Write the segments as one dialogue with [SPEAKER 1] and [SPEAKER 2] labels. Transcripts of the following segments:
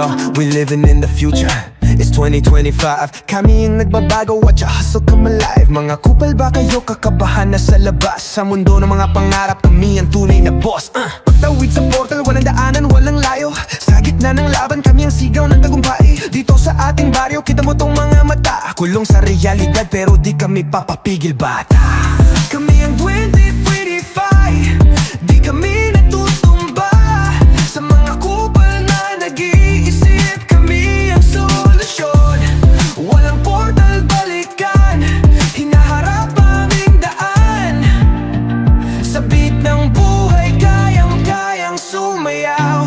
[SPEAKER 1] Yo, we living in the future. It's 2025. Kami yung nagbabago, watch a hustle come alive. Mga kupal ba kayo kakabahan na sa labas? Sa mundo ng mga pangarap, kami ang tunay na boss. Pagtawid sa portal, walang daanan, walang layo. Sa gitna ng laban, kami ang sigaw ng tagumpay. Dito sa ating baryo, kita mo tong mga mata. Kulong sa realidad, pero di kami papapigil bata. Kami ang 2025. Di kami natutumba sa mga kupal na nag-iisip. Kami ang solusyon. Walang portal balikan, hinaharap aming daan. Sa beat ng buhay, kayang-kayang sumayaw.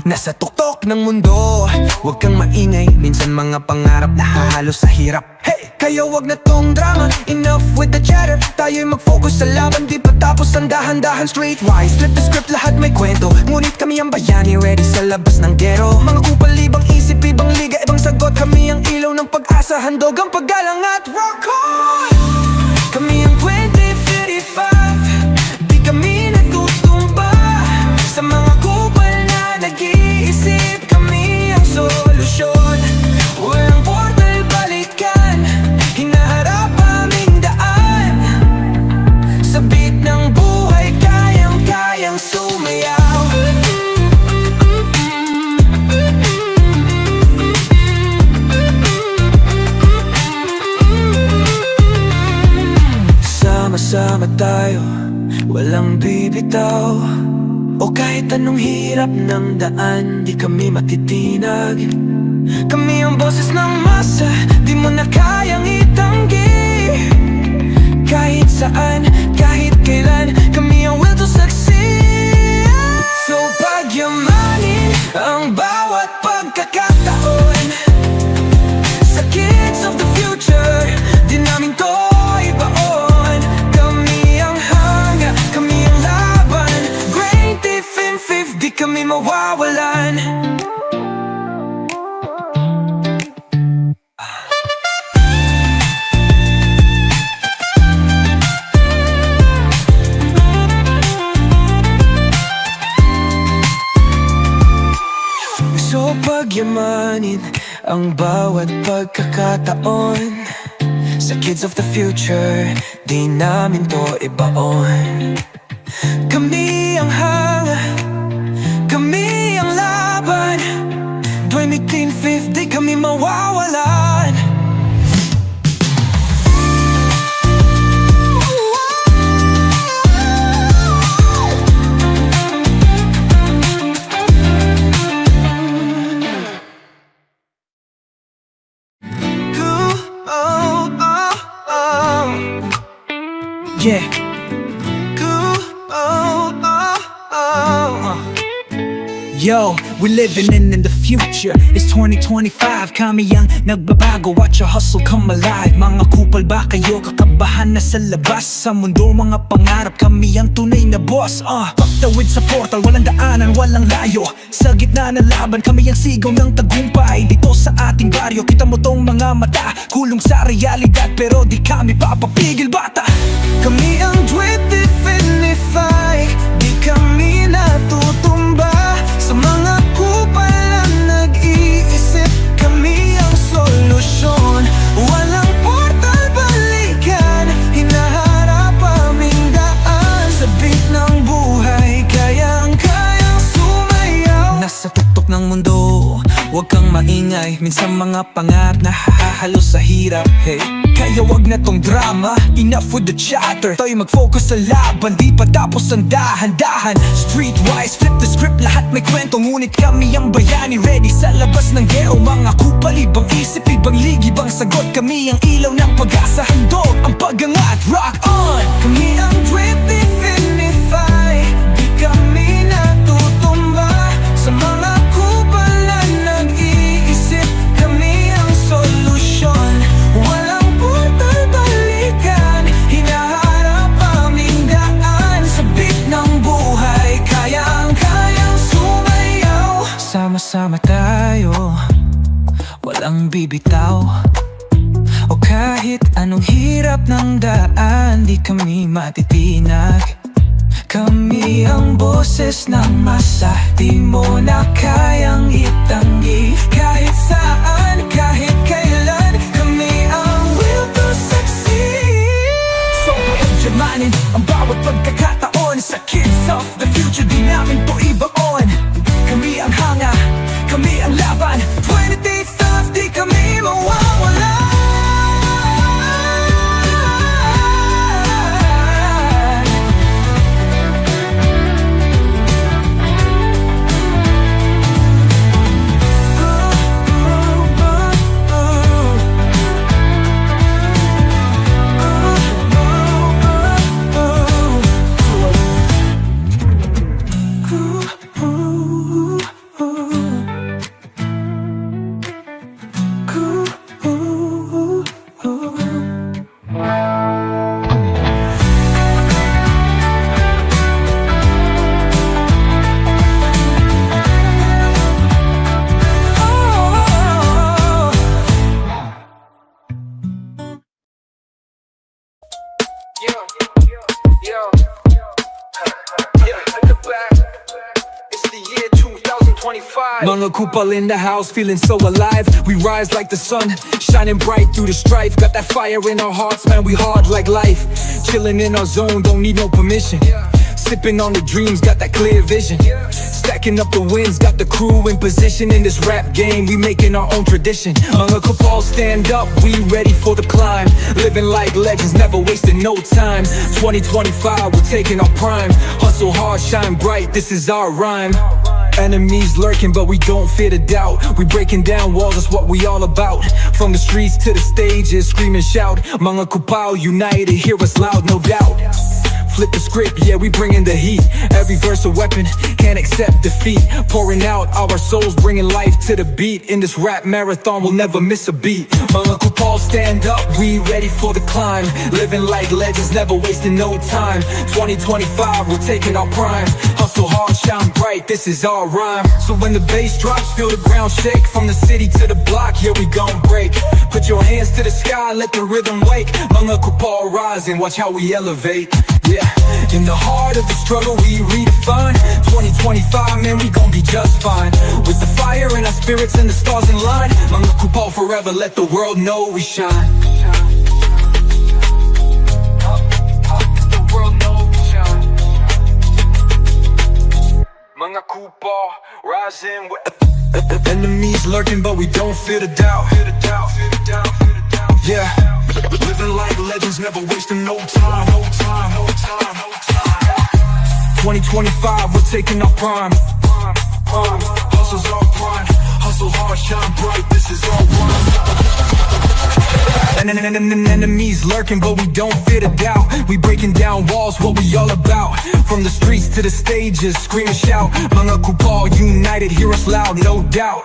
[SPEAKER 1] Nasa tuktok ng mundo, huwag kang maingay. Minsan mga pangarap na hahalo sa hirap. Hey! Kaya wag na tong drama, enough with the chatter. Tayo'y mag-focus sa laban, di pa tapos ang dahan-dahan. Streetwise, flip the script, lahat may kwento. Ngunit kami ang bayani, ready sa labas ng gero. Mga kupal, ibang isip, ibang liga, ibang sagot. Kami ang ilaw ng pag-asa, handog ang paggalang at rock on. Kami ang 2055. Di kami natutumba sa mga kupal na nag-iisip. Kami ang solusyon. Walang portal balikan, hinaharap aming daan. Sa beat ng buhay, kayang-kayang sumayaw. Sama-sama tayo, walang bibitaw. O kahit anong hirap ng daan, di kami matitinag. Kami ang boses ng masa, di mo na kayang itanggi. Kahit saan, kahit kailan, kami ang will to succeed. So pagyamanin ang bawat pagkakataon. Sa kids of the future, di namin to ibaon. Kami ang hanga, kami ang laban. Great if in fifth, di kami mawawalan. So pagyamanin ang bawat pagkakataon. Sa kids of the future, di namin to ibaon. Kami ang hanga, kami ang laban. 2050, kami mawawalan. Yeah. Yo, we living in the future. It's 2025, kami ang nagbabago. Watch a hustle come alive. Mga kupal ba kayo kakabahan na sa labas? Sa mundo mga pangarap, kami ang tunay na boss. Pagtawid sa portal, walang daanan, walang layo. Sa gitna ng laban, kami ang sigaw ng tagumpay. Dito sa ating baryo, kita mo tong mga mata. Kulong sa realidad, pero di kami papapigil bata. Kami ang 2055. Di kami natutumba sa mga kupal na nag-iisip. Kami ang solusyon. Walang portal balikan, hinaharap aming daan. Sa beat ng buhay, kayang-kayang sumayaw. Nasa tuktok ng mundo, huwag kang maingay. Minsan mga pangarap na hahalo sa hirap. Hey, kaya wag na tong drama, enough with the chatter. Tayo mag-focus sa laban, di pa tapos ang dahan-dahan. Streetwise, flip the script, lahat may kwento. Ngunit kami ang bayani, ready sa labas ng gero. Mga kupal, ibang isip, ibang ligi, ibang sagot. Kami ang ilaw ng pag-asa, handog ang pag-angat, rock on. Kami ang 2055. Di kami natutumba sa mga kupal na nag-iisip. Kami ang solusyon. Walang portal balikan, hinaharap aming daan. Sa beat ng buhay, kayang-kayang sumayaw. Sama-sama tayo, walang bibitaw. O kahit anong hirap ng daan, di kami matitinag. Kami ang boses ng masa, di mo na kayang itanggi. Kahit saan, kahit kailan, kami ang will to succeed. So pagyamanin ang bawat pagkakataon. Sa kids of the future, di namin to ibaon. Kami ang hanga, kami ang laban. 28 stars, di kami mawawala. Mga kupal in the house, feeling so alive. We rise like the sun, shining bright through the strife. Got that fire in our hearts, man, we hard like life. Chilling in our zone, don't need no permission. Sipping on the dreams, got that clear vision. Stacking up the wins, got the crew in position. In this rap game, we making our own tradition. Mga kupal, stand up, we ready for the climb. Living like legends, never wasting no time. 2025, we're taking our prime. Hustle hard, shine bright, this is our rhyme. Enemies lurking, but we don't fear the doubt. We breaking down walls, that's what we all about. From the streets to the stages, scream and shout. Mga kupal united, hear us loud, no doubt. Flip the script, yeah, we bringing the heat. Every verse a weapon, can't accept defeat. Pouring out our souls, bringing life to the beat. In this rap marathon, we'll never miss a beat. Mga kupal, stand up, we ready for the climb. Living like legends, never wasting no time. 2025, we're taking our prime. Hustle hard, shine bright, this is our rhyme. So when the bass drops, feel the ground shake. From the city to the block, yeah, we gon' break. Put your hands to the sky, let the rhythm wake. Mga kupal rising, watch how we elevate. Yeah, in the heart of the struggle we redefine. 2025, man, we gon' be just fine. With the fire in our spirits and the stars in line. Mga kupal forever, let the world know we shine. The world know we shine. Mga kupal rising with enemies lurking, but we don't fear the doubt. Yeah, living like legends, never wasting no time. 2025, we're taking our prime. Hustle's our prime. Hustle hard, shine bright, this is our rhyme. Enemies lurking, but we don't fear the doubt. We breaking down walls, what we all about. From the streets to the stages, scream and shout. Mga kupal united, hear us loud, no doubt.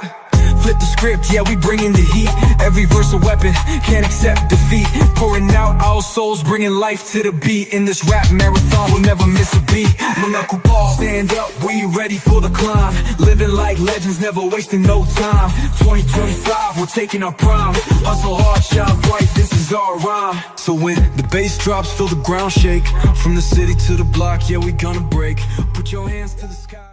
[SPEAKER 1] Flip the script, yeah, we bringing the heat. Every verse a weapon, can't accept defeat. Pouring out our souls, bringing life to the beat. In this rap marathon, we'll never miss a beat. Mga kupal, stand up, we ready for the climb. Living like legends, never wasting no time. 2025, we're taking our prime. Hustle hard, shine bright, this is our rhyme. So when the bass drops, feel the ground shake. From the city to the block, yeah, we gonna break. Put your hands to the sky.